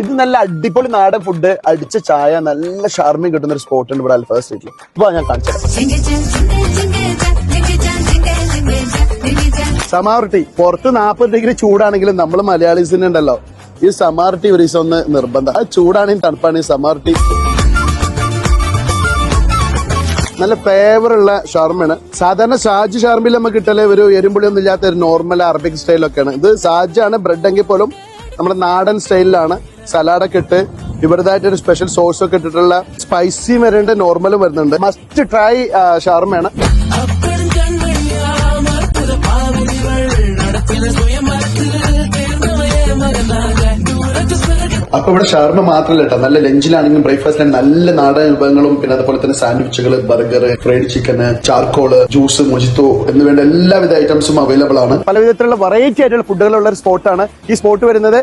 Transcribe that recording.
ഇത് നല്ല അടിപൊളി നാടൻ ഫുഡ്, അടിച്ച ചായ, നല്ല ഷാർമയും കിട്ടുന്ന ഒരു സ്പോട്ട് ഉണ്ട് ഇവിടെ അൽഫാ സ്ട്രീറ്റിൽ. ഇപ്പൊ ഞാൻ കാണിച്ചത് സമാർ ടീ. പുറത്ത് 40 ഡിഗ്രി ചൂടാണെങ്കിലും നമ്മൾ മലയാളീസിന് ഉണ്ടല്ലോ ഈ സമാർ ടീ ഒരു ദിവസം ഒന്ന് നിർബന്ധം. അത് ചൂടാണെങ്കിൽ തണുപ്പാണെങ്കിൽ സമാർ ടീ നല്ല ഫേവറുള്ള ഷാർമയാണ്. സാധാരണ ഷാജ് ഷാർമയിൽ നമുക്ക് കിട്ടല്ലേ ഒരു എരുമ്പുളിയൊന്നും ഇല്ലാത്ത ഒരു നോർമൽ അറബിക് സ്റ്റൈലൊക്കെയാണ്. ഇത് ഷാജാണ്. ബ്രെഡ് എങ്കിൽ പോലും നമ്മുടെ നാടൻ സ്റ്റൈലിലാണ്. സലാഡൊക്കെ ഇട്ട് ഇവരുതായിട്ട് ഒരു സ്പെഷ്യൽ സോസ് ഒക്കെ ഇട്ടിട്ടുള്ള സ്പൈസി വരുന്നുണ്ട്, നോർമലും വരുന്നുണ്ട്. മസ്റ്റ് ട്രൈ ഷാർമയാണ്. അപ്പൊ ഇവിടെ ഷാർമ മാത്രമല്ല കേട്ടോ, നല്ല ലഞ്ചിലാണെങ്കിലും ബ്രേക്ക്ഫാസ്റ്റിലാണെങ്കിൽ നല്ല നാടൻ വിഭവങ്ങളും പിന്നെ അതുപോലെ തന്നെ സാൻഡ്വിച്ചുകൾ, ബർഗർ, ഫ്രൈഡ് ചിക്കന്, ചാർക്കോള്, ജ്യൂസ്, മൊജിത്തോ എന്ന് വേണ്ട എല്ലാവിധ ഐറ്റംസും അവൈലബിൾ ആണ്. പല വിധത്തിലുള്ള വെറൈറ്റി ആയിട്ടുള്ള ഫുഡുകളുള്ള ഒരു സ്പോട്ടാണ് ഈ സ്പോട്ട് വരുന്നത്.